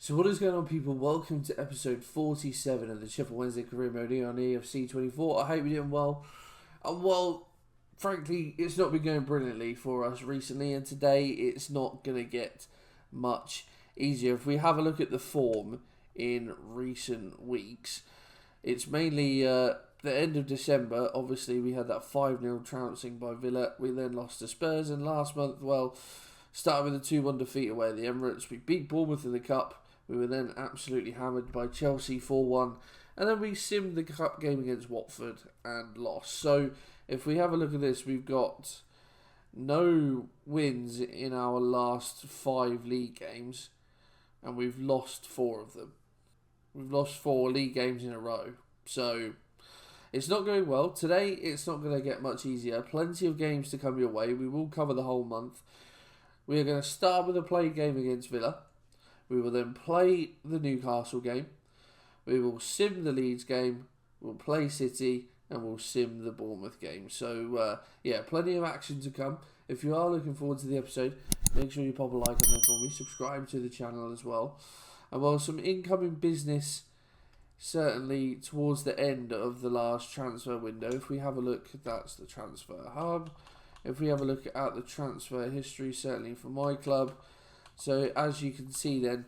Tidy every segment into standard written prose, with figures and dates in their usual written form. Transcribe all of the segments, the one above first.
So what is going on, people? Welcome to episode 47 of the Sheffield Wednesday Career Mode on EFC 24. I hope you're doing well. Well, frankly, it's not been going brilliantly for us recently, and today it's not going to get much easier. If we have a look at the form in recent weeks, it's mainly the end of December. Obviously, we had that 5-0 trouncing by Villa. We then lost to Spurs, and last month, well, started with a 2-1 defeat away at the Emirates. We beat Bournemouth in the Cup. We were then absolutely hammered by Chelsea 4-1. And then we simmed the cup game against Watford and lost. So if we have a look at this, we've got no wins in our last 5 league games. And we've lost 4 of them. We've lost 4 league games in a row. So it's not going well. Today, it's not going to get much easier. Plenty of games to come your way. We will cover the whole month. We are going to start with a play game against Villa. We will then play the Newcastle game. We will sim the Leeds game. We'll play City. And we'll sim the Bournemouth game. So, yeah, plenty of action to come. If you are looking forward to the episode, make sure you pop a like on there for me. Subscribe to the channel as well. And while some incoming business, certainly towards the end of the last transfer window, if we have a look, that's the transfer hub. If we have a look at the transfer history, certainly for my club. So as you can see then,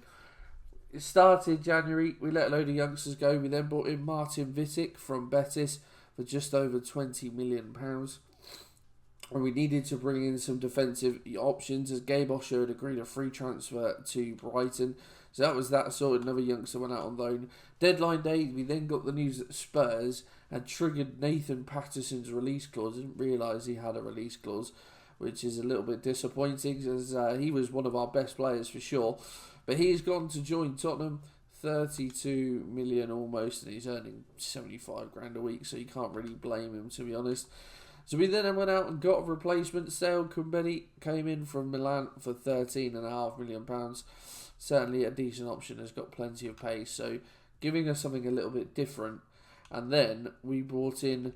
it started January, we let a load of youngsters go. We then brought in Martin Vitic from Betis for just over £20 million. And we needed to bring in some defensive options as Gabe Osher had agreed a free transfer to Brighton. So that was that sorted. Another youngster went out on loan. Deadline day, we then got the news that Spurs had triggered Nathan Patterson's release clause. I didn't realise he had a release clause, which is a little bit disappointing as he was one of our best players for sure. But he's gone to join Tottenham, 32 million almost, and he's earning 75 grand a week, so you can't really blame him, to be honest. So we then went out and got a replacement. Sale Kumbeni came in from Milan for £13.5 million. Certainly a decent option, has got plenty of pace, so giving us something a little bit different. And then we brought in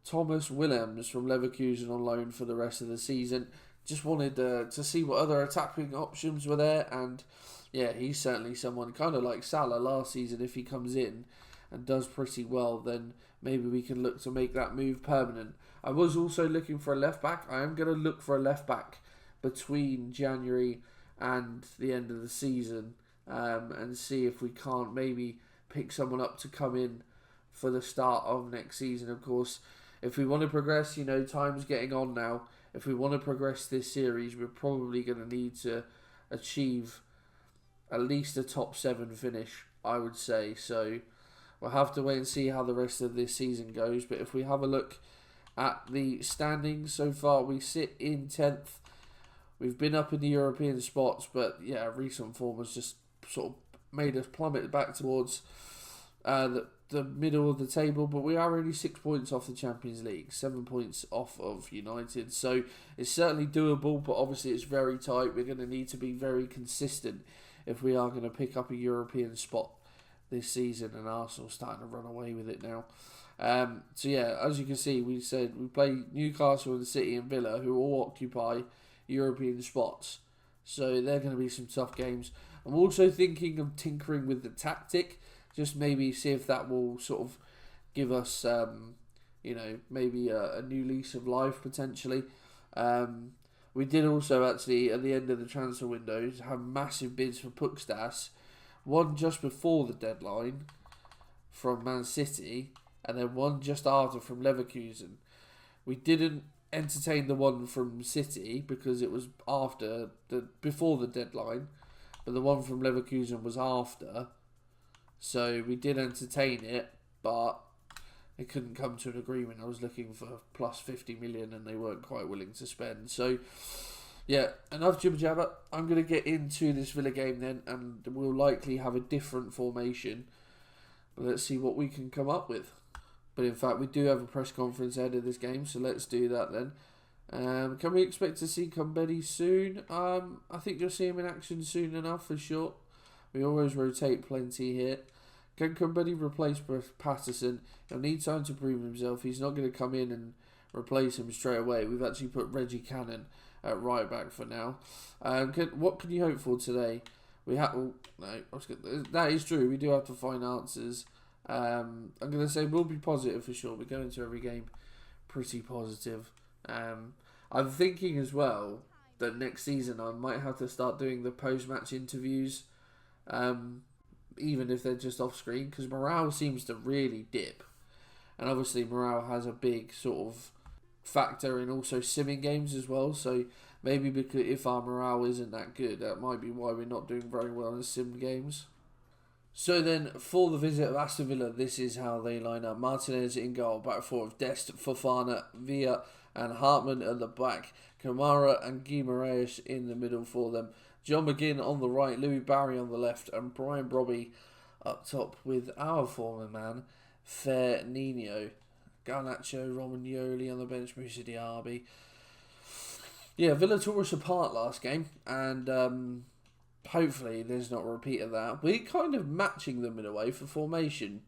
Thomas Willems from Leverkusen on loan for the rest of the season. Just wanted to see what other attacking options were there, and yeah, he's certainly someone kind of like Salah last season. If he comes in and does pretty well, then maybe we can look to make that move permanent. I was also looking for a left back. I am going to look for a left back between January and the end of the season, and see if we can't maybe pick someone up to come in for the start of next season. Of course, if we want to progress, you know, time's getting on now. If we want to progress this series, we're probably going to need to achieve at least a top 7 finish, I would say. So we'll have to wait and see how the rest of this season goes. But if we have a look at the standings so far, we sit in 10th. We've been up in the European spots, but yeah, recent form has just sort of made us plummet back towards the middle of the table, but we are only 6 points off the Champions League, 7 points off of United, so it's certainly doable, but obviously it's very tight. We're going to need to be very consistent if we are going to pick up a European spot this season, and Arsenal's starting to run away with it now. So yeah, as you can see, we said we play Newcastle and City and Villa, who all occupy European spots, so they're going to be some tough games. I'm also thinking of tinkering with the tactic, just maybe see if that will sort of give us, you know, maybe a new lease of life potentially. We did also actually, at the end of the transfer window, have massive bids for Pukstas. One just before the deadline from Man City, and then one just after from Leverkusen. We didn't entertain the one from City because it was before the deadline, but the one from Leverkusen was after. So we did entertain it, but it couldn't come to an agreement. I was looking for plus 50 million and they weren't quite willing to spend. So, yeah, enough jibber jabber. I'm going to get into this Villa game then, and we'll likely have a different formation. But let's see what we can come up with. But in fact, we do have a press conference ahead of this game, so let's do that then. Can we expect to see Kumbeni soon? I think you'll see him in action soon enough for sure. We always rotate plenty here. Can Company replace Patterson? He'll need time to prove himself. He's not going to come in and replace him straight away. We've actually put Reggie Cannon at right back for now. What can you hope for today? We have that is true. We do have to find answers. I'm going to say we'll be positive for sure. We go into every game pretty positive. I'm thinking as well that next season I might have to start doing the post-match interviews, even if they're just off screen, because morale seems to really dip, and obviously morale has a big sort of factor in also simming games as well. So maybe because if our morale isn't that good, that might be why we're not doing very well in sim games. So then, for the visit of Aston Villa, this is how they line up. Martinez in goal, back four of Dest, Fofana, Villa and Hartman at the back. Kamara and Guimaraes in the middle for them. John McGinn on the right, Louis Barry on the left, and Brian Brobby up top with our former man, Fernino. Garnacho, Romagnoli on the bench, Moussa Diaby. Yeah, Villa tore us apart last game, and hopefully there's not a repeat of that. We're kind of matching them in a way for formation.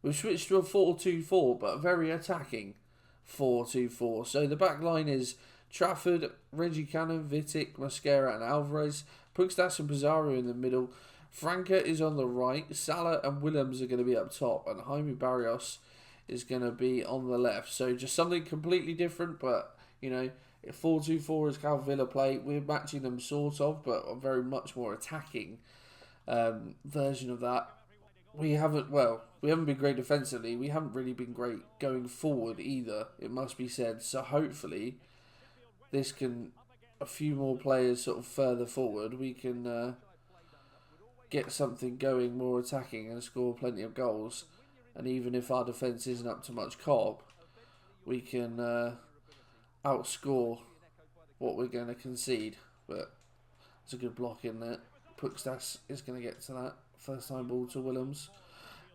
We've switched to a 4-2-4, but very attacking 4-2-4. So the back line is Trafford, Reggie Cannon, Vitic, Mosquera and Alvarez. Puigdemont and Pizarro in the middle. Franca is on the right. Salah and Willems are going to be up top. And Jaime Barrios is going to be on the left. So just something completely different, but, you know, 4-2-4 is how Villa play. We're matching them sort of, but a very much more attacking version of that. We haven't been great defensively. We haven't really been great going forward either, it must be said. So hopefully this can, a few more players sort of further forward, we can get something going more attacking and score plenty of goals. And even if our defence isn't up to much cop, we can outscore what we're going to concede. But it's a good block in there. Puigdemont is going to get to that. First time ball to Willems.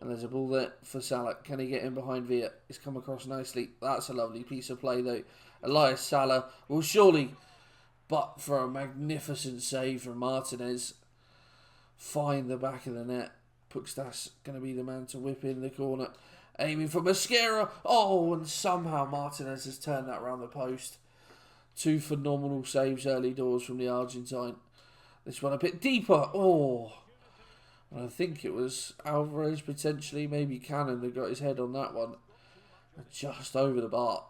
And there's a ball there for Salah. Can he get in behind Villa? He's come across nicely. That's a lovely piece of play though. Elias Salah will surely, but for a magnificent save from Martinez, find the back of the net. Puigdemont going to be the man to whip in the corner. Aiming for Mosquera. Oh, and somehow Martinez has turned that round the post. Two phenomenal saves early doors from the Argentine. This one a bit deeper. Oh, and I think it was Alvarez potentially, maybe Cannon that got his head on that one. Just over the bar.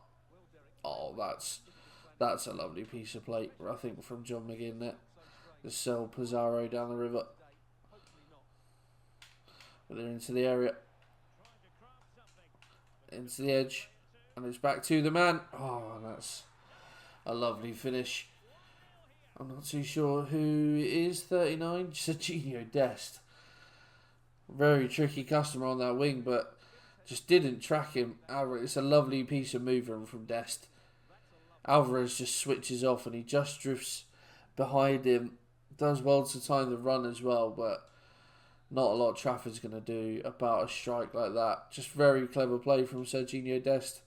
Oh, that's a lovely piece of play, I think, from John McGinn there. Just sell Pizarro down the river. But they're into the area. Into the edge. And it's back to the man. Oh, that's a lovely finish. I'm not too sure who is 39. Serginho Dest. Very tricky customer on that wing, but just didn't track him. Alvarez, it's a lovely piece of movement from Dest. Alvarez just switches off and he just drifts behind him. Does well to time the run as well, but not a lot Trafford's going to do about a strike like that. Just very clever play from Serginho Dest.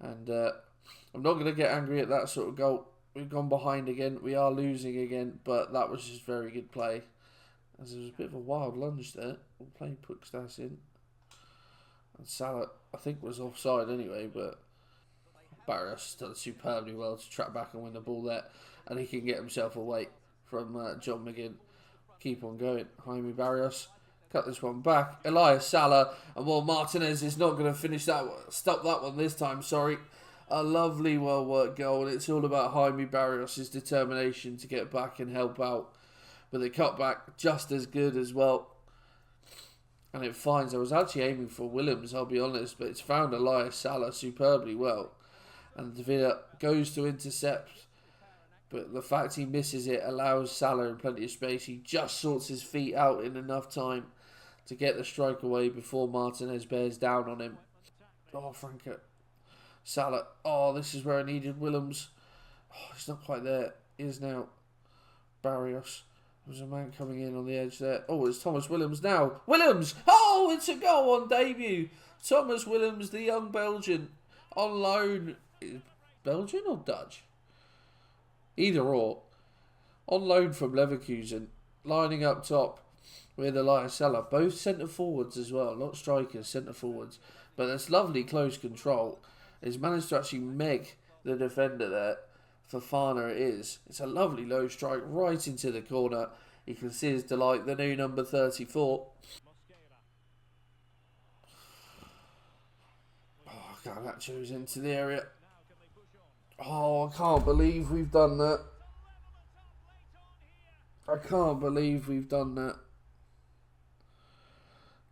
And I'm not going to get angry at that sort of goal. We've gone behind again. We are losing again, but that was just very good play. As there was a bit of a wild lunge there. We'll play Puigdemont in. And Salah, I think, was offside anyway, but Barrios done superbly well to track back and win the ball there. And he can get himself away from John McGinn. Keep on going. Jaime Barrios. Cut this one back. Elias Salah. And while Martinez is not going to finish that one, stop that one this time, sorry. A lovely, well-worked goal. And it's all about Jaime Barrios' determination to get back and help out. But the cutback just as good as well. And it finds, I was actually aiming for Willems, I'll be honest, but it's found Elias Salah superbly well. And Villa goes to intercept. But the fact he misses it allows Salah in plenty of space. He just sorts his feet out in enough time to get the strike away before Martinez bears down on him. Oh, Franca. Salah. Oh, this is where I needed Willems. Oh, he's not quite there. He is now. Barrios. There's a man coming in on the edge there. Oh, it's Thomas Willems now. Willems! Oh, it's a goal on debut. Thomas Willems, the young Belgian, on loan. Belgian or Dutch? Either or. On loan from Leverkusen. Lining up top. with Elias Salah, both centre forwards as well, not strikers, centre forwards. But that's lovely close control. He's managed to actually meg the defender there. Fofana it is. It's a lovely low strike right into the corner. You can see his delight, the new number 34. Oh, Garnacho's into the area. Oh, I can't believe we've done that. I can't believe we've done that.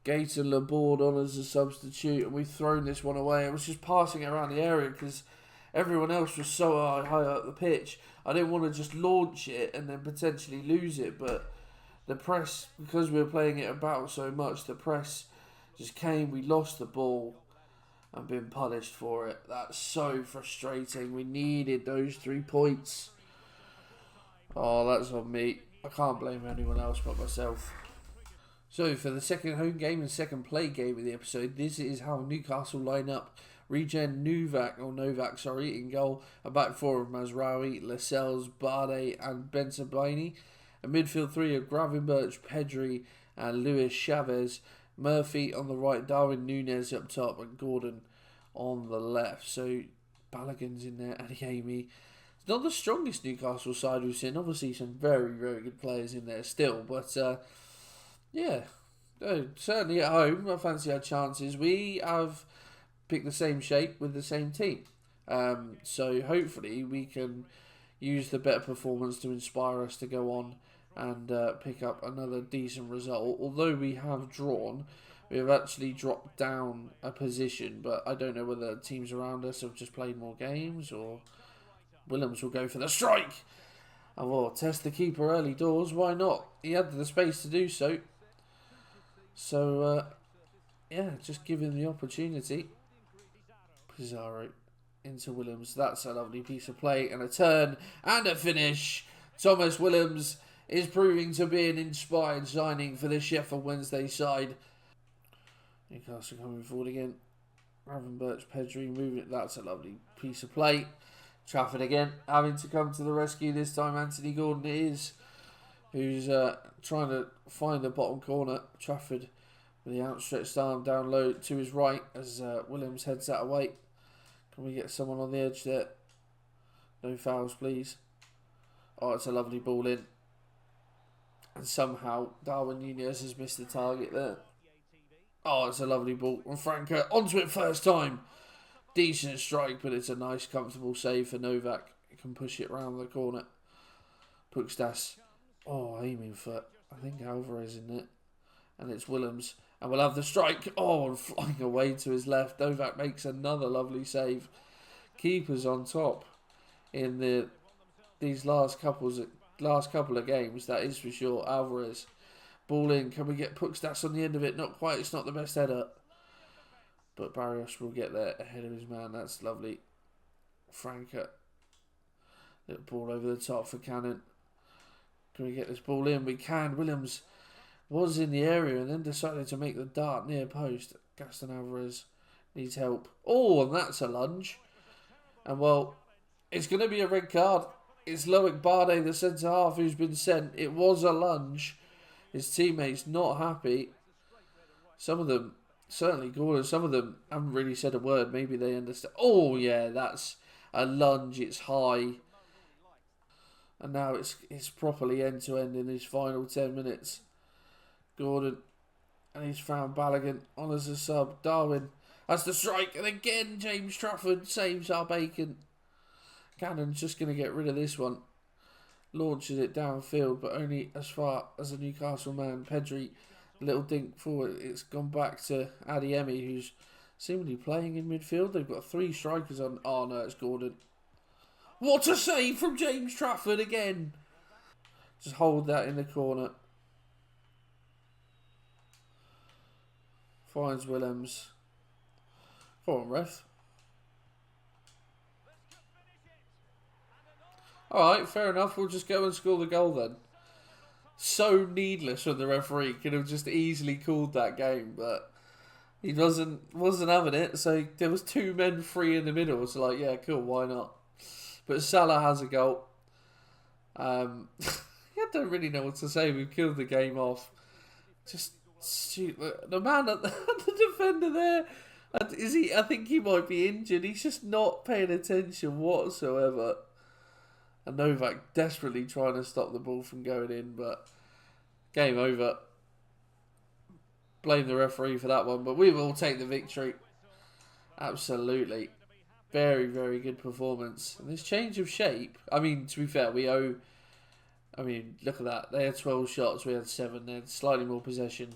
Gator Laborde on as a substitute, and we've thrown this one away. I was just passing it around the area because everyone else was so high up the pitch. I didn't want to just launch it and then potentially lose it, but the press, because we were playing it about so much, the press just came. We lost the ball and been punished for it. That's so frustrating. We needed those 3 points. Oh, that's on me. I can't blame anyone else but myself. So, for the second home game and second play game of the episode, this is how Newcastle line up. Regen Novak in goal. A back four of Mazraoui, Lascelles, Bardet and Bensabaini. A midfield three of Gravenberch, Pedri and Luis Chavez. Murphy on the right, Darwin Núñez up top and Gordon on the left. So, Balogun's in there, Adeyemi. It's not the strongest Newcastle side we've seen. Obviously, some very, very good players in there still, but yeah, certainly at home, I fancy our chances. We have picked the same shape with the same team. So hopefully we can use the better performance to inspire us to go on and pick up another decent result. Although we have drawn, we have actually dropped down a position, but I don't know whether teams around us have just played more games or Willems will go for the strike. And we'll test the keeper early doors. Why not? He had the space to do so. So, yeah, just give him the opportunity. Pizarro into Willems. That's a lovely piece of play. And a turn and a finish. Thomas Willems is proving to be an inspired signing for the Sheffield Wednesday side. Newcastle coming forward again. Gravenberch, Pedri moving. That's a lovely piece of play. Trafford again, having to come to the rescue this time. Anthony Gordon it is, who's trying to find the bottom corner. Trafford with the outstretched arm down low to his right as Williams heads that away. Can we get someone on the edge there? No fouls, please. Oh, it's a lovely ball in. And somehow Darwin Núñez has missed the target there. Oh, it's a lovely ball. And Franco onto it first time. Decent strike, but it's a nice, comfortable save for Novak. He can push it round the corner. Pukstas. Oh, aiming for, I think, Alvarez in it. And it's Willems. And we'll have the strike. Oh, and flying away to his left. Novak makes another lovely save. Keepers on top in these last couple of games. That is for sure. Alvarez. Ball in. Can we get Pukstas on the end of it? Not quite. It's not the best header. But Barrios will get there ahead of his man. That's lovely. Franca. Little ball over the top for Cannon. Can we get this ball in? We can. Williams was in the area and then decided to make the dart near post. Gaston Alvarez needs help. Oh, and that's a lunge. And well, it's going to be a red card. It's Loic Bardet, the centre half, who's been sent. It was a lunge. His teammates not happy. Some of them, certainly Gordon, some of them haven't really said a word. Maybe they understand. Oh, yeah, that's a lunge. It's high. And now it's properly end-to-end in his final 10 minutes. Gordon. And he's found Balogun on as a sub. Darwin. That's the strike. And again, James Trafford saves our bacon. Cannon's just going to get rid of this one. Launches it downfield, but only as far as a Newcastle man. Pedri, little dink forward. It's gone back to Adeyemi, who's seemingly playing in midfield. They've got 3 strikers on. Oh, no, it's Gordon. What a save from James Trafford again. Just hold that in the corner. Finds Willems. Come on, ref. Alright, fair enough. We'll just go and score the goal then. So needless from the referee. Could have just easily called that game, but he wasn't having it. So there was 2 men free in the middle. So like, yeah, cool, why not? But Salah has a goal. I don't really know what to say. We've killed the game off. Just shoot the man at the defender there. Is he? I think he might be injured. He's just not paying attention whatsoever. And Novak desperately trying to stop the ball from going in, but game over. Blame the referee for that one, but we will take the victory. Absolutely. Very, very good performance. And this change of shape, I mean, to be fair, we owe... I mean, look at that. They had 12 shots, we had 7. They had slightly more possession.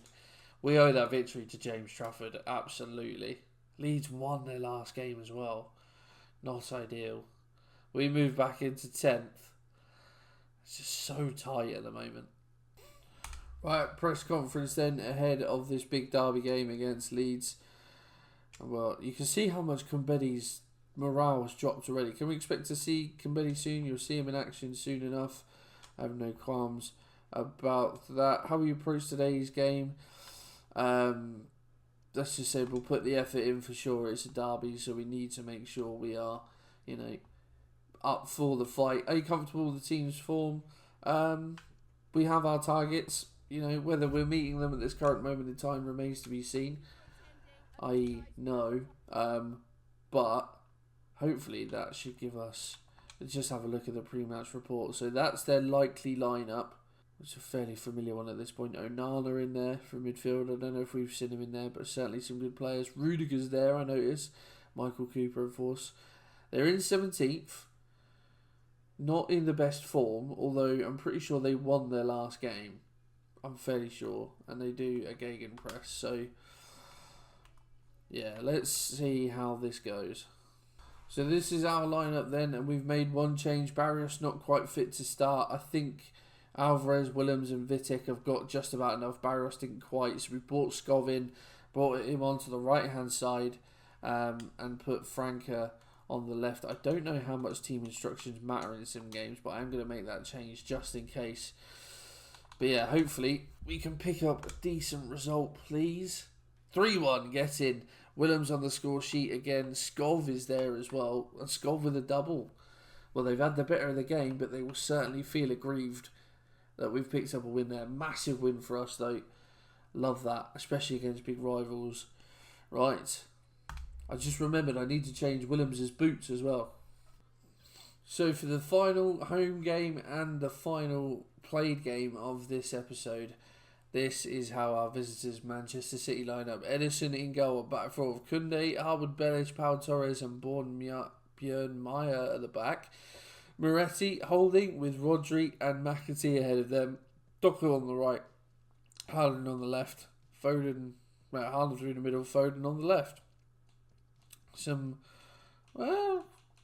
We owe that victory to James Trafford, absolutely. Leeds won their last game as well. Not ideal. We move back into 10th. It's just so tight at the moment. Right, press conference then ahead of this big derby game against Leeds. Well, you can see how much Kumbedi's morale has dropped already. Can we expect to see Kumbedi soon? You'll see him in action soon enough. I have no qualms about that. How we approach today's game? Let's just say we'll put the effort in for sure. It's a derby, so we need to make sure we are, up for the fight. Are you comfortable with the team's form? We have our targets. Whether we're meeting them at this current moment in time remains to be seen. No. But hopefully that should give us... Let's just have a look at the pre-match report. So that's their likely lineup, which is a fairly familiar one at this point. Onana in there for midfield. I don't know if we've seen him in there, but certainly some good players. Rudiger's there, I notice. Michael Cooper, of course. They're in 17th. Not in the best form, although I'm pretty sure they won their last game. I'm fairly sure. And they do a gegenpress. So, yeah, let's see how this goes. So this is our lineup then, and we've made one change. Barrios not quite fit to start. I think Alvarez, Willems and Vitek have got just about enough. Barrios didn't quite, so we brought Skov in, brought him onto the right-hand side, and put Franca on the left. I don't know how much team instructions matter in some games, but I'm going to make that change just in case. But yeah, hopefully we can pick up a decent result, please. 3-1, get in. Willems on the score sheet again. Skov is there as well. And Skov with a double. Well, they've had the better of the game, but they will certainly feel aggrieved that we've picked up a win there. Massive win for us, though. Love that, especially against big rivals. Right. I just remembered I need to change Willems' boots as well. So for the final home game and the final played game of this episode, this is how our visitors Manchester City line up. Edison in goal, back four of Koundé, Harwood, Bellish, Pau Torres and Björn Meyer at the back. Moretti holding with Rodri and McAtee ahead of them. Doku on the right, Haaland on the left, Haaland through the middle, Foden on the left.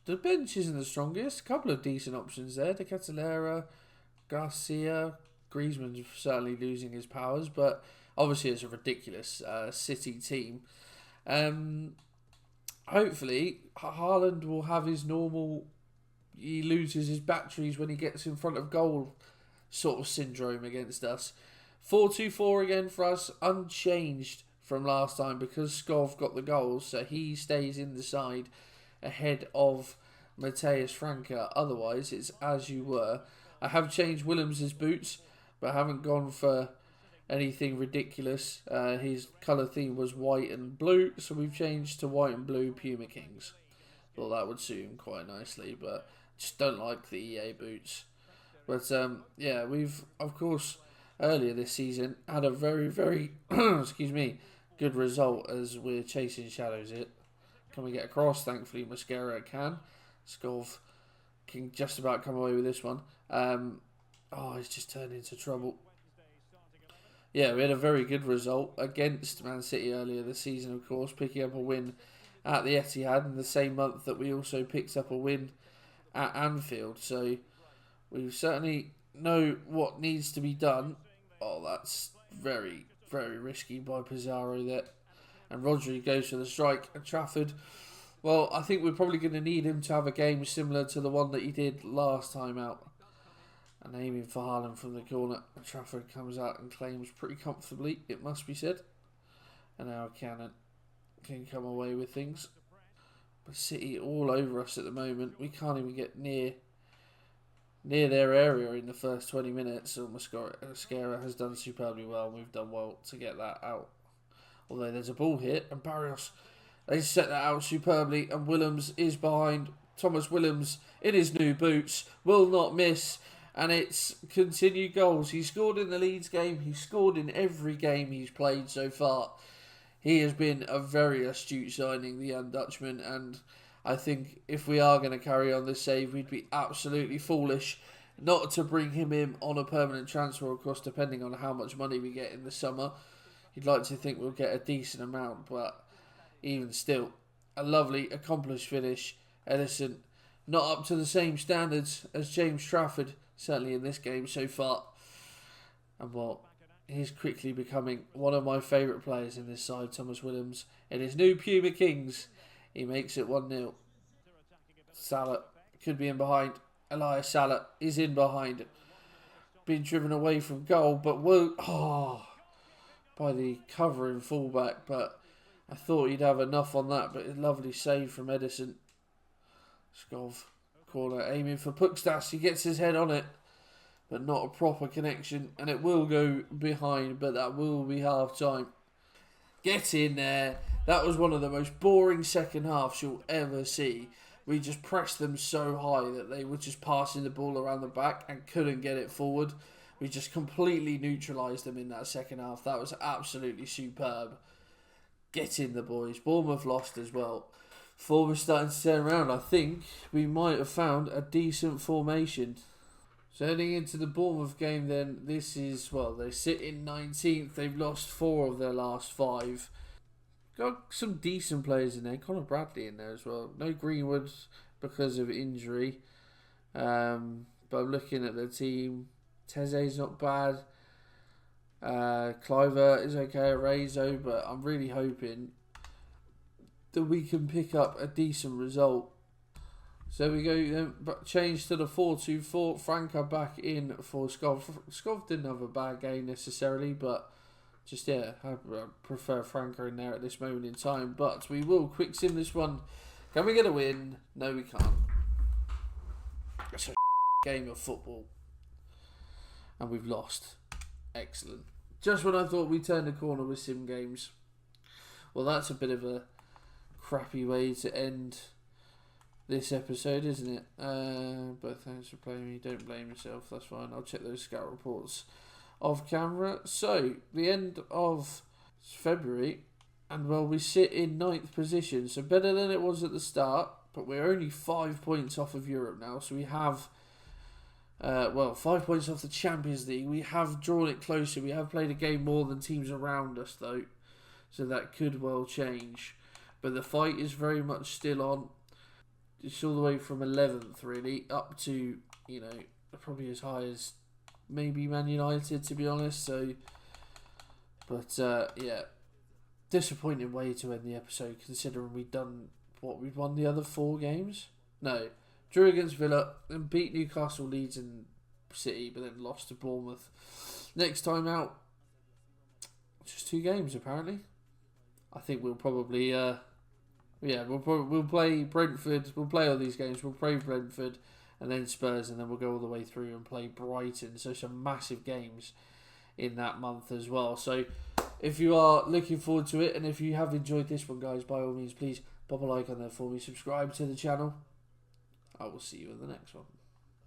The bench isn't the strongest. A couple of decent options there. De Ketelaere, Garcia, Griezmann's certainly losing his powers, but obviously it's a ridiculous City team. Hopefully, Haaland will have his normal, he loses his batteries when he gets in front of goal sort of syndrome against us. 4-2-4 again for us, unchanged from last time because Skov got the goals, so he stays in the side ahead of Mateus Franca. Otherwise, it's as you were. I have changed Willems' boots, but I haven't gone for anything ridiculous. His colour theme was white and blue, so we've changed to white and blue Puma Kings. Thought that would suit him quite nicely, but just don't like the EA boots. But yeah, we've, of course, earlier this season had a very, very, good result as we're chasing shadows. Can we get across? Thankfully, Mascara can. Skov can just about come away with this one. He's just turned into trouble. Yeah, we had a very good result against Man City earlier this season, of course, picking up a win at the Etihad in the same month that we also picked up a win at Anfield. So we certainly know what needs to be done. Oh, that's very, very risky by Pizarro there. And Rodri goes for the strike at Trafford. Well, I think we're probably going to need him to have a game similar to the one that he did last time out. And aiming for Haaland from the corner. Trafford comes out and claims pretty comfortably, it must be said. And now Cannon can come away with things. But City all over us at the moment. We can't even get near near their area in the first 20 minutes. So Mascara has done superbly well. We've done well to get that out. Although there's a ball hit, and Barrios, they set that out superbly, and Willems is behind. Thomas Willems in his new boots will not miss, and it's continued goals. He scored in the Leeds game. He scored in every game he's played so far. He has been a very astute signing, the young Dutchman, and I think if we are going to carry on this save, we'd be absolutely foolish not to bring him in on a permanent transfer, of course, depending on how much money we get in the summer. You'd like to think we'll get a decent amount, but even still, a lovely, accomplished finish. Edison, not up to the same standards as James Trafford, certainly in this game so far. And well, he's quickly becoming one of my favourite players in this side, Thomas Willems. In his new Puma Kings, he makes it 1-0. Salah could be in behind. Elias Salah is in behind. Being driven away from goal, but by the covering fullback. But I thought he'd have enough on that, but a lovely save from Edison. Skov, corner, aiming for Pukstas. He gets his head on it, but not a proper connection, and it will go behind, but that will be half time. Get in there. That was one of the most boring second halves you'll ever see. We just pressed them so high that they were just passing the ball around the back and couldn't get it forward. We just completely neutralised them in that second half. That was absolutely superb. Get in the boys. Bournemouth lost as well. Form is starting to turn around. I think we might have found a decent formation. So heading into the Bournemouth game then, this is, well, they sit in 19th. They've lost 4 of their last 5. Got some decent players in there. Conor Bradley in there as well. No Greenwood because of injury. But I'm looking at the team. Teze's not bad. Cliver is okay. Rezo, but I'm really hoping that we can pick up a decent result. So we go then, change to the 4-2-4. Franca back in for Skov. Skov didn't have a bad game necessarily, but just, yeah, I prefer Franca in there at this moment in time. But we will quick sim this one. Can we get a win? No, we can't. It's a game of football. And we've lost. Excellent. Just when I thought we turned the corner with sim games. Well, that's a bit of a crappy way to end this episode, isn't it? But thanks for playing me. Don't blame yourself. That's fine. I'll check those scout reports off camera. So, the end of February, and well, we sit in 9th position. So, better than it was at the start, but we're only 5 points off of Europe now. So, we have 5 points off the Champions League. We have drawn it closer. We have played a game more than teams around us, though. So that could well change. But the fight is very much still on. It's all the way from 11th, really, up to, probably as high as maybe Man United, to be honest. So, but, yeah, disappointing way to end the episode, considering we've won the other 4 games? No. Drew against Villa, and beat Newcastle, Leeds and City, but then lost to Bournemouth. Next time out, just 2 games apparently. I think we'll probably, we'll play Brentford. We'll play all these games. We'll play Brentford, and then Spurs, and then we'll go all the way through and play Brighton. So some massive games in that month as well. So if you are looking forward to it, and if you have enjoyed this one, guys, by all means, please pop a like on there for me. Subscribe to the channel. I will see you in the next one.